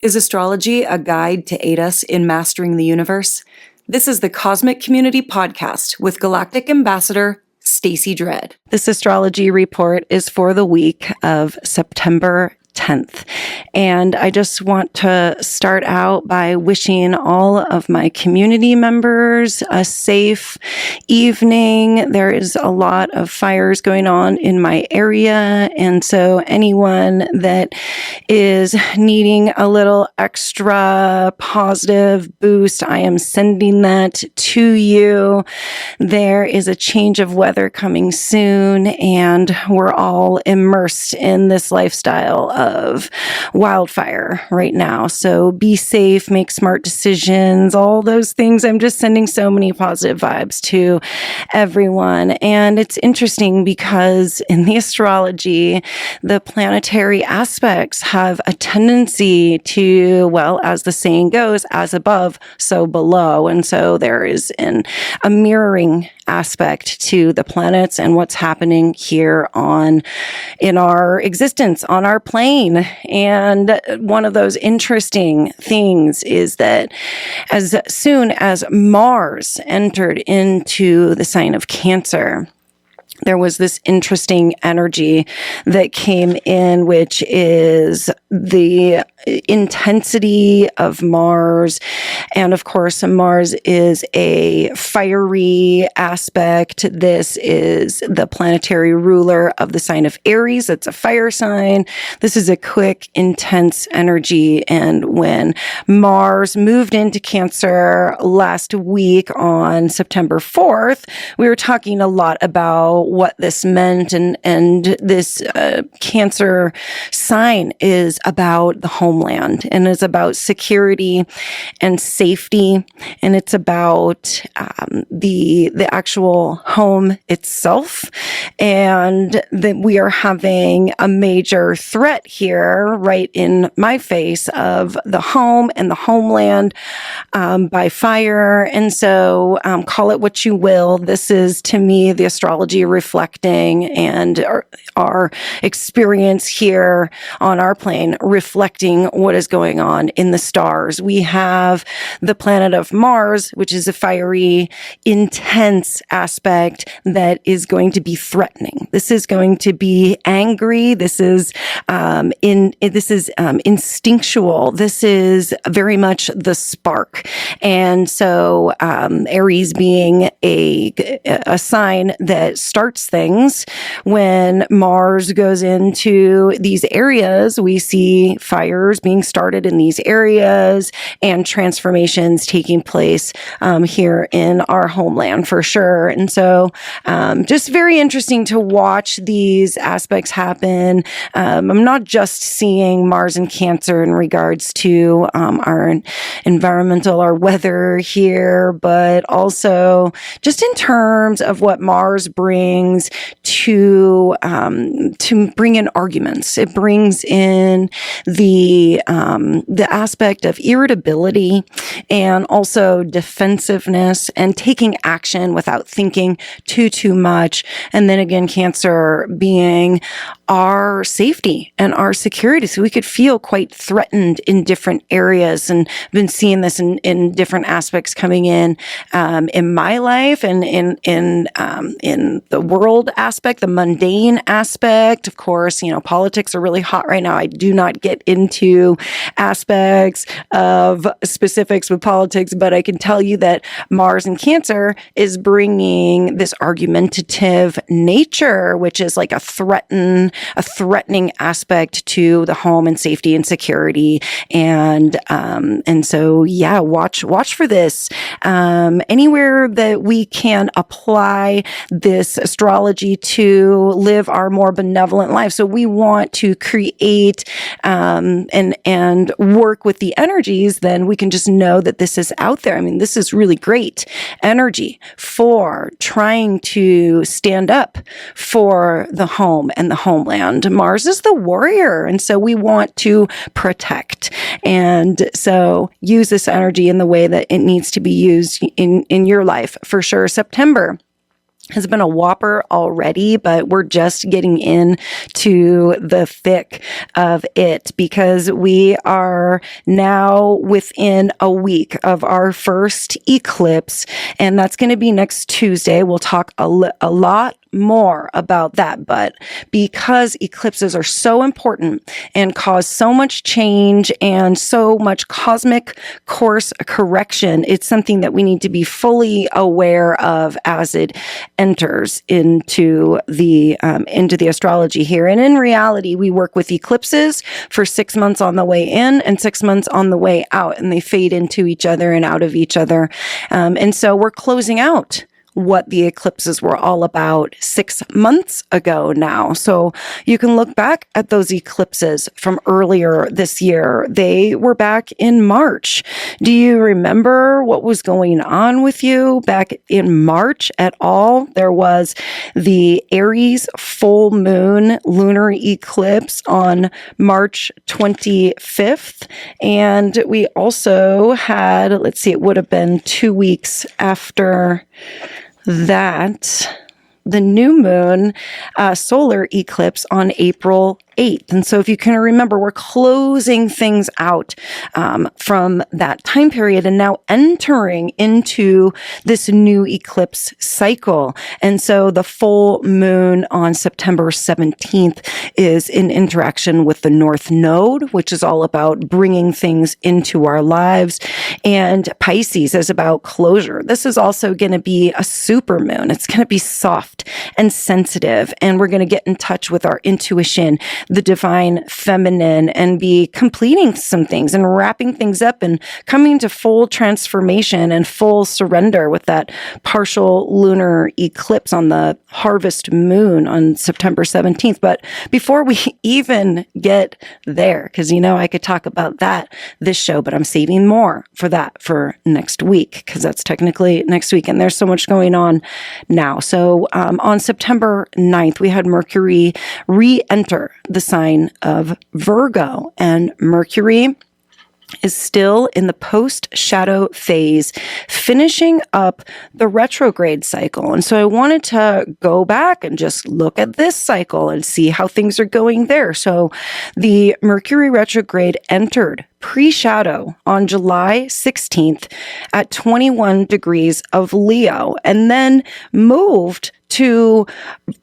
Is astrology a guide to aid us in mastering the universe? This is the Cosmic Community Podcast with Galactic Ambassador Stacey Dredd. This astrology report is for the week of September 10th. And I just want to start out by wishing all of my community members a safe evening. There is a lot of fires going on in my area. And so anyone that is needing a little extra positive boost, I am sending that to you. There is a change of weather coming soon, and we're all immersed in this lifestyle of wildfire right now. So be safe, make smart decisions, all those things. I'm just sending so many positive vibes to everyone. And it's interesting because in the astrology, the planetary aspects have a tendency to, well, as the saying goes, as above, so below. And so there is a mirroring aspect to the planets and what's happening here in our existence, on our plane. And one of those interesting things is that as soon as Mars entered into the sign of Cancer, there was this interesting energy that came in, which is the intensity of Mars. And of course, Mars is a fiery aspect. This is the planetary ruler of the sign of Aries. It's a fire sign. This is a quick, intense energy. And when Mars moved into Cancer last week on September 4th, we were talking a lot about what this meant. And this Cancer sign is about the homeland, and is about security and safety, and it's about the actual home itself, and that we are having a major threat here right in my face of the home and the homeland by fire. And so call it what you will. This is, to me, the astrology reflecting and our experience here on our plane reflecting what is going on in the stars. We have the planet of Mars, which is a fiery, intense aspect that is going to be threatening. This is going to be angry. This is instinctual. This is very much the spark. And so Aries being a sign that starts things, when Mars goes into these areas, we see fires being started in these areas and transformations taking place here in our homeland for sure. And so just very interesting to watch these aspects happen. I'm not just seeing Mars and Cancer in regards to our our weather here, but also just in terms of what Mars brings to bring in arguments. It brings in the aspect of irritability and also defensiveness and taking action without thinking too much. And then again, Cancer being our safety and our security. So we could feel quite threatened in different areas, and been seeing this in different aspects coming in my life and in the world aspect, the mundane aspect. Of course, politics are really hot right now. I do not get into aspects of specifics with politics, but I can tell you that Mars in Cancer is bringing this argumentative nature, which is like a threatening aspect to the home and safety and security. And so, yeah, watch for this. Anywhere that we can apply this astrology to live our more benevolent life. So we want to create and work with the energies, then we can just know that this is out there. I mean, this is really great energy for trying to stand up for the home and the homeland. Mars is the warrior, and so we want to protect. And so use this energy in the way that it needs to be used in your life for sure. September has been a whopper already, but we're just getting into the thick of it because we are now within a week of our first eclipse, and that's going to be next Tuesday. We'll talk a lot more about that, but because eclipses are so important and cause so much change and so much cosmic course correction, it's something that we need to be fully aware of as it enters into the astrology here. And in reality, we work with eclipses for 6 months on the way in and 6 months on the way out, and they fade into each other and out of each other. And so we're closing out what the eclipses were all about 6 months ago now. So you can look back at those eclipses from earlier this year. They were back in March. Do you remember what was going on with you back in March at all? There was the Aries full moon lunar eclipse on March 25th. And we also had, let's see, it would have been 2 weeks after that, the new moon solar eclipse on April 8th. And so if you can remember, we're closing things out from that time period and now entering into this new eclipse cycle. And so the full moon on September 17th is in interaction with the North Node, which is all about bringing things into our lives. And Pisces is about closure. This is also going to be a super moon. It's going to be soft and sensitive, and we're going to get in touch with our intuition, the divine feminine, and be completing some things and wrapping things up and coming to full transformation and full surrender with that partial lunar eclipse on the harvest moon on September 17th. But before we even get there, because I could talk about that this show, but I'm saving more for that for next week, because that's technically next week, and there's so much going on now. So on September 9th, we had Mercury re-enter the sign of Virgo, and Mercury is still in the post-shadow phase, finishing up the retrograde cycle. And so I wanted to go back and just look at this cycle and see how things are going there. So the Mercury retrograde entered pre-shadow on July 16th at 21 degrees of Leo, and then moved to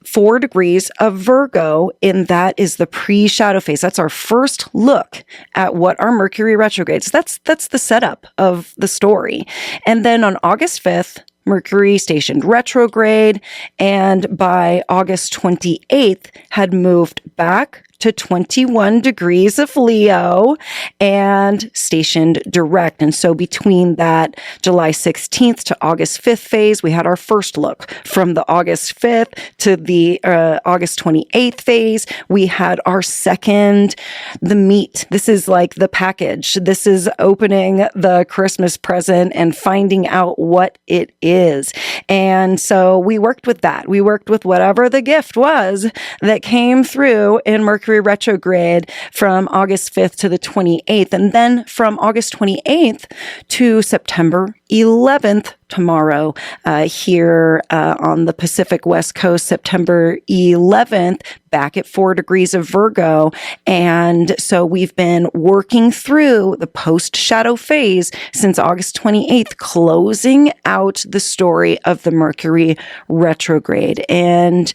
4 degrees of Virgo, and that is the pre-shadow phase. That's our first look at what our Mercury retrogrades. That's the setup of the story. And then on August 5th, Mercury stationed retrograde, and by August 28th had moved back to 21 degrees of Leo and stationed direct. And so between that July 16th to August 5th phase, we had our first look. From the August 5th to the August 28th phase, we had our second, the meat. This is like the package. This is opening the Christmas present and finding out what it is. And so we worked with that. We worked with whatever the gift was that came through in Mercury retrograde from August 5th to the 28th. And then from August 28th to September 11th, tomorrow, here on the Pacific West Coast, September 11th, back at 4 degrees of Virgo. And so we've been working through the post-shadow phase since August 28th, closing out the story of the Mercury retrograde. And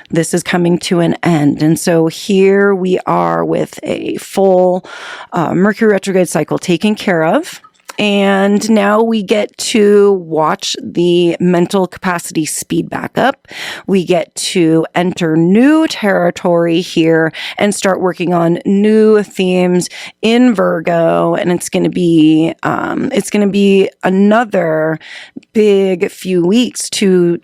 this is coming to an end. And so here we are with a full Mercury retrograde cycle taken care of. And now we get to watch the mental capacity speed back up. We get to enter new territory here and start working on new themes in Virgo. And it's going to be another big few weeks, two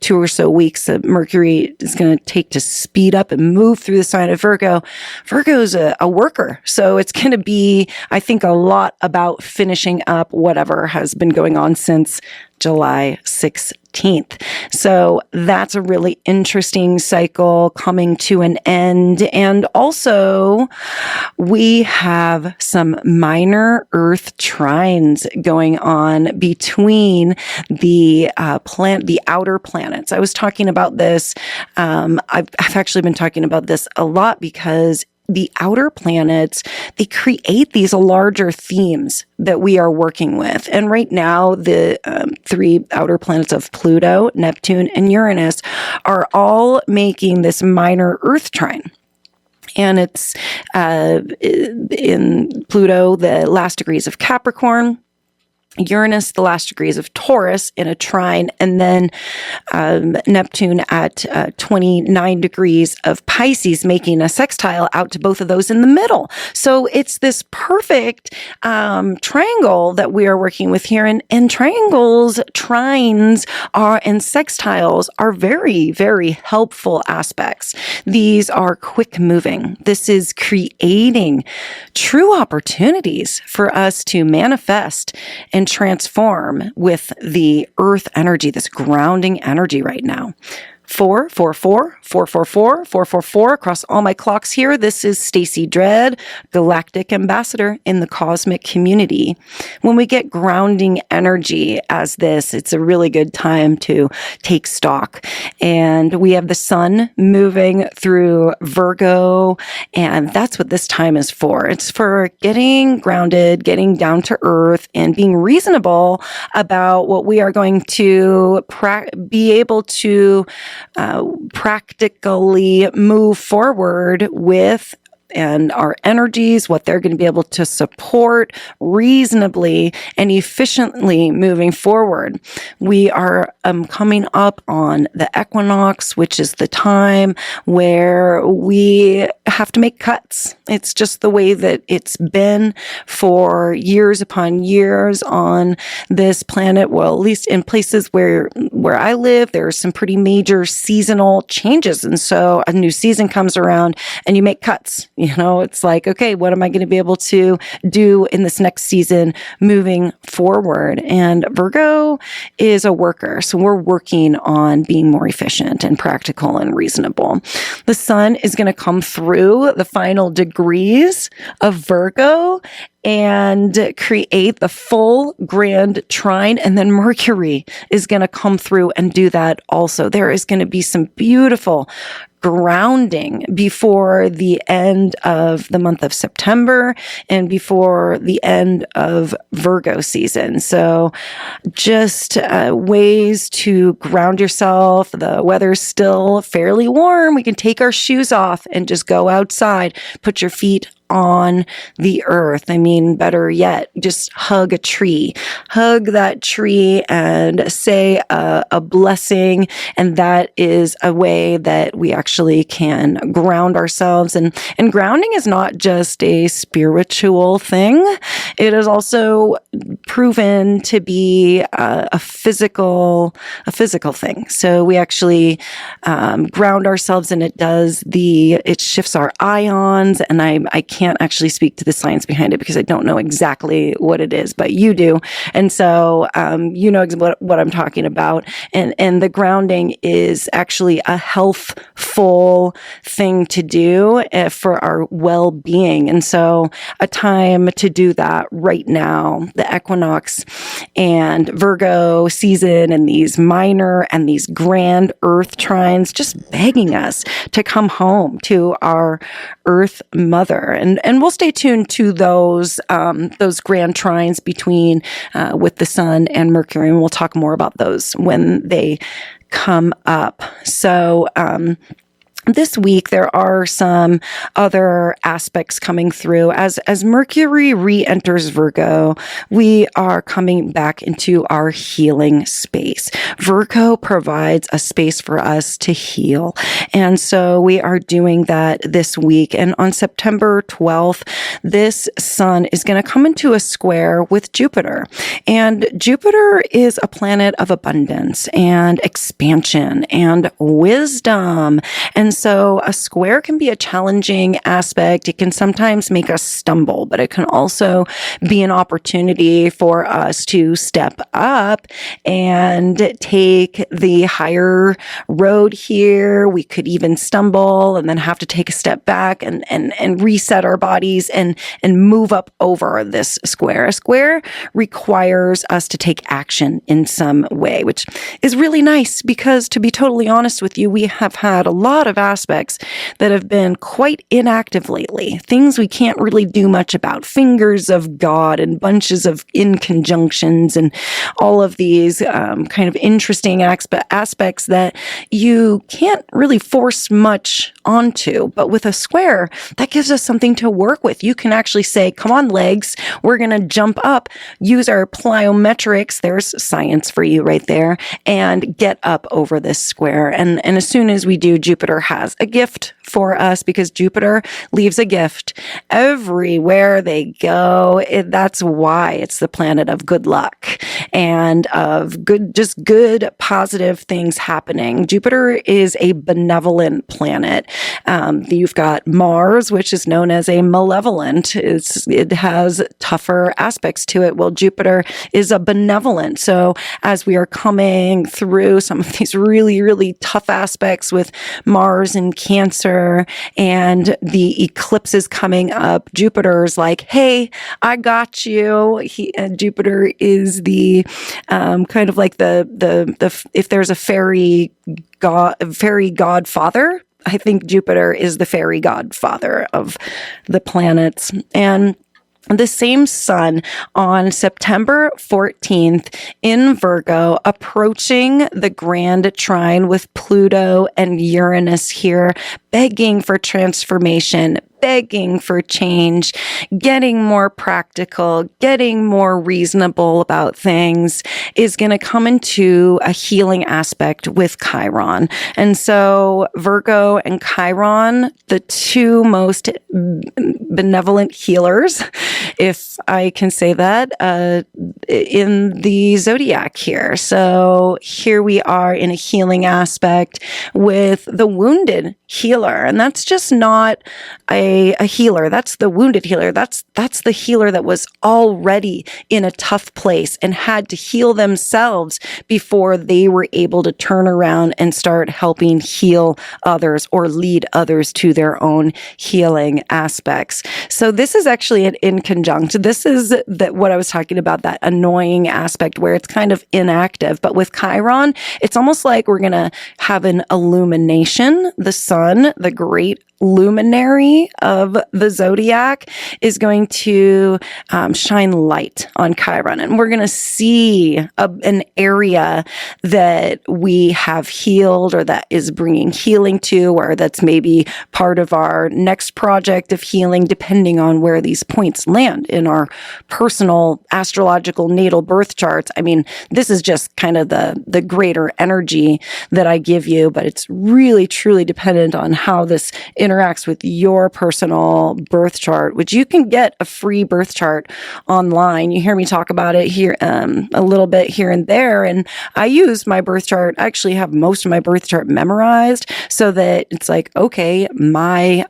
or so weeks that Mercury is going to take to speed up and move through the sign of Virgo. Virgo is a worker. So it's going to be, I think, a lot about finishing wrapping up whatever has been going on since July 16th. So that's a really interesting cycle coming to an end. And also, we have some minor Earth trines going on between the outer planets. I was talking about this. I've actually been talking about this a lot because the outer planets, they create these larger themes that we are working with. And right now, the three outer planets of Pluto, Neptune, and Uranus are all making this minor Earth trine. And it's in Pluto, the last degrees of Capricorn, Uranus, the last degrees of Taurus in a trine, and then Neptune at 29 degrees of Pisces, making a sextile out to both of those in the middle. So it's this perfect triangle that we are working with here. And triangles, trines and sextiles are very, very helpful aspects. These are quick moving. This is creating true opportunities for us to manifest and transform with the earth energy, this grounding energy right now. 444, 444, 444 across all my clocks here. This is Stacy Dread, Galactic Ambassador in the cosmic community. When we get grounding energy as this, it's a really good time to take stock. And we have the sun moving through Virgo, and that's what this time is for. It's for getting grounded, getting down to earth, and being reasonable about what we are going to be able to practically move forward with, and our energies, what they're going to be able to support reasonably and efficiently moving forward. We are coming up on the equinox, which is the time where we have to make cuts. It's just the way that it's been for years upon years on this planet. Well, at least in places where I live, there are some pretty major seasonal changes. And so a new season comes around and you make cuts. You know, it's like, okay, what am I going to be able to do in this next season moving forward? And Virgo is a worker. So we're working on being more efficient and practical and reasonable. The sun is going to come through the final degrees of Virgo and create the full grand trine. And then Mercury is going to come through and do that also. There is going to be some beautiful grounding before the end of the month of September and before the end of Virgo season. So just ways to ground yourself. The weather's still fairly warm. We can take our shoes off and just go outside, put your feet on the earth. I mean, better yet, just hug a tree. Hug that tree and say a blessing. And that is a way that we actually can ground ourselves. And grounding is not just a spiritual thing. It is also proven to be a physical thing. So we actually ground ourselves, and it shifts our ions. And I can't actually speak to the science behind it because I don't know exactly what it is, but you do. And so, you know what I'm talking about. And the grounding is actually a healthful thing to do for our well-being. And so a time to do that right now, the equinox and Virgo season and these minor and these grand earth trines, just begging us to come home to our Earth Mother. And we'll stay tuned to those grand trines between with the Sun and Mercury, and we'll talk more about those when they come up. So this week, there are some other aspects coming through. As Mercury re-enters Virgo, we are coming back into our healing space. Virgo provides a space for us to heal. And so we are doing that this week. And on September 12th, this sun is going to come into a square with Jupiter. And Jupiter is a planet of abundance and expansion and wisdom. And so a square can be a challenging aspect. It can sometimes make us stumble, but it can also be an opportunity for us to step up and take the higher road here. We could even stumble and then have to take a step back and reset our bodies and move up over this square. A square requires us to take action in some way, which is really nice because, to be totally honest with you, we have had a lot of aspects that have been quite inactive lately. Things we can't really do much about. Fingers of God and bunches of inconjunctions and all of these kind of interesting aspects that you can't really force much onto. But with a square, that gives us something to work with. You can actually say, come on, legs, we're going to jump up, use our plyometrics, there's science for you right there, and get up over this square. And as soon as we do, Jupiter has a gift for us, because Jupiter leaves a gift everywhere they go. That's why it's the planet of good luck and of just good, positive things happening. Jupiter is a benevolent planet. You've got Mars, which is known as a malevolent. It has tougher aspects to it. Well, Jupiter is a benevolent. So as we are coming through some of these really, really tough aspects with Mars and Cancer, and the eclipses coming up, Jupiter's like, hey, I got you. Jupiter is the kind of like the if there's a fairy godfather, I think Jupiter is the fairy godfather of the planets. And the same sun on September 14th in Virgo, approaching the grand trine with Pluto and Uranus here, begging for transformation, begging for change, getting more practical, getting more reasonable about things, is going to come into a healing aspect with Chiron. And so Virgo and Chiron, the two most benevolent healers, if I can say that, in the zodiac here. So here we are in a healing aspect with the wounded healer. And that's just not a healer. That's the wounded healer. That's the healer that was already in a tough place and had to heal themselves before they were able to turn around and start helping heal others or lead others to their own healing aspects. So this is actually an inconjunct. This is what I was talking about, that annoying aspect where it's kind of inactive. But with Chiron, it's almost like we're going to have an illumination. The sun, the great luminary of the zodiac, is going to shine light on Chiron. And we're going to see an area that we have healed, or that is bringing healing to, or that's maybe part of our next project of healing, depending on where these points land in our personal astrological natal birth charts. I mean, this is just kind of the greater energy that I give you, but it's really, truly dependent on how this interacts with your personal birth chart, which you can get a free birth chart online. You hear me talk about it here a little bit here and there, and I use my birth chart. I actually have most of my birth chart memorized, so that it's like, okay, my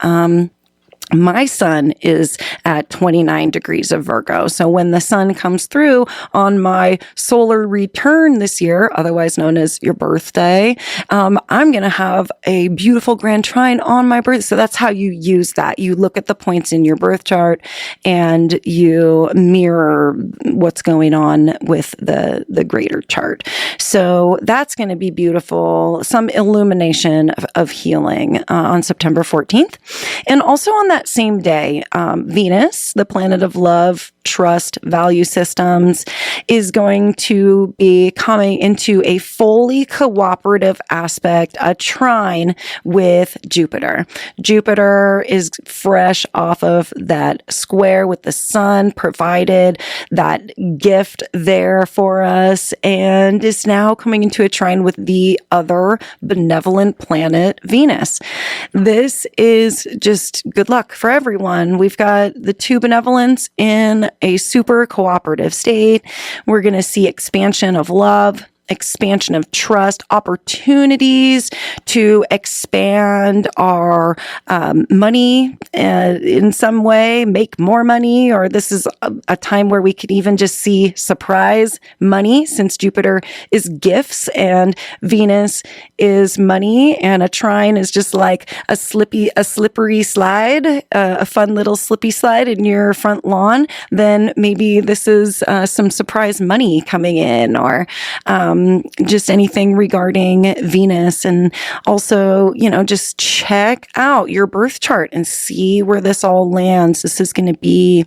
sun is at 29 degrees of Virgo. So when the sun comes through on my solar return this year, otherwise known as your birthday, I'm going to have a beautiful grand trine on my birthday. So that's how you use that. You look at the points in your birth chart and you mirror what's going on with the greater chart. So that's going to be beautiful. Some illumination of healing on September 14th. And also on that same day, Venus, the planet of love, trust, value systems, is going to be coming into a fully cooperative aspect, a trine with Jupiter. Jupiter is fresh off of that square with the sun, provided that gift there for us, and is now coming into a trine with the other benevolent planet, Venus. This is just good luck for everyone. We've got the two benevolents in a super cooperative state. We're going to see expansion of love, expansion of trust, opportunities to expand our money in some way, make more money, or this is a time where we could even just see surprise money, since Jupiter is gifts and Venus is money, and a trine is just like a slippery slide, a fun little slippy slide in your front lawn. Then maybe this is some surprise money coming in, or just anything regarding Venus. And also, just check out your birth chart and see where this all lands. This is going to be,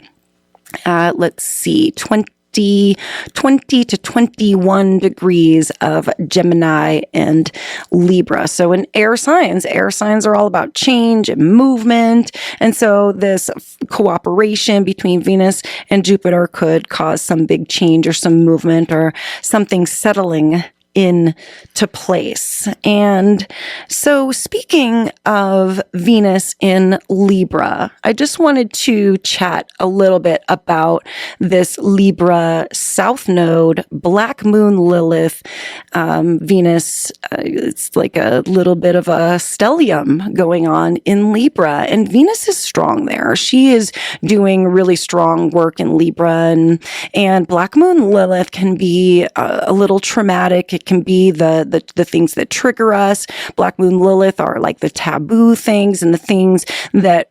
let's see, 20 to 21 degrees of Gemini and Libra. So in air signs are all about change and movement. And so this cooperation between Venus and Jupiter could cause some big change or some movement or something settling into place. And so speaking of Venus in Libra, I just wanted to chat a little bit about this Libra South Node, Black Moon Lilith, Venus. It's like a little bit of a stellium going on in Libra, and Venus is strong there. She is doing really strong work in Libra, and Black Moon Lilith can be a little traumatic. It can be the things that trigger us. Black Moon Lilith are like the taboo things and the things that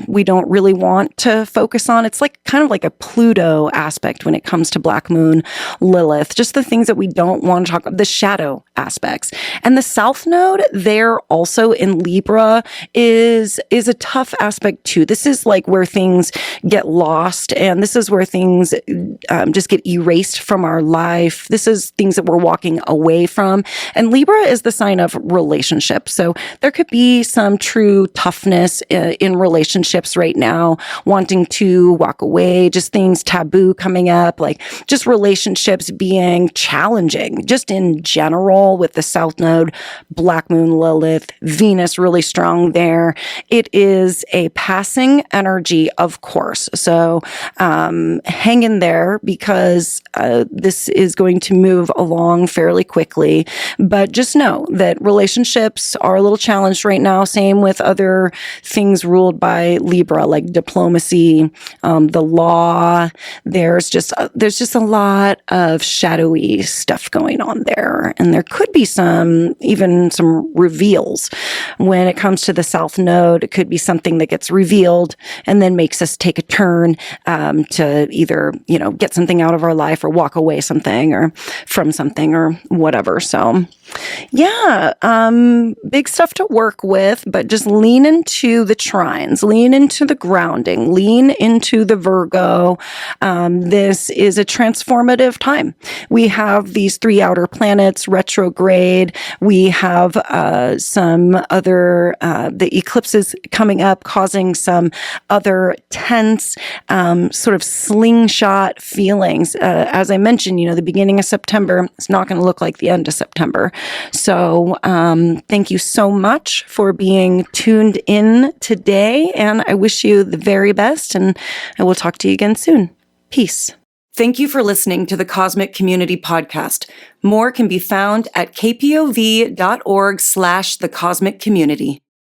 we don't really want to focus on. It's like kind of like a Pluto aspect when it comes to Black Moon Lilith, just the things that we don't want to talk about, the shadow aspects. And the South Node there also in Libra is a tough aspect too. This is like where things get lost, and this is where things just get erased from our life. This is things that we're walking away from. And Libra is the sign of relationships. So there could be some true toughness in relationships right now, wanting to walk away, just things taboo coming up, like just relationships being challenging, just in general with the South Node, Black Moon Lilith, Venus really strong there. It is a passing energy, of course. So hang in there, because this is going to move along fairly quickly. But just know that relationships are a little challenged right now. Same with other things ruled by Libra, like diplomacy, the law. There's just a lot of shadowy stuff going on there. And there could be even some reveals. When it comes to the South Node, it could be something that gets revealed and then makes us take a turn to either, get something out of our life or walk away something or from something or whatever. So yeah, big stuff to work with, but just lean into the trines, lean into the grounding, lean into the Virgo. This is a transformative time. We have these 3 outer planets retrograde. We have some other, the eclipses coming up, causing some other tense, sort of slingshot feelings. As I mentioned, the beginning of September is not going to look like the end of September. So thank you so much for being tuned in today, and I wish you the very best, and I will talk to you again soon. Peace. Thank you for listening to the Cosmic Community Podcast. More can be found at kpov.org/thecosmiccommunity.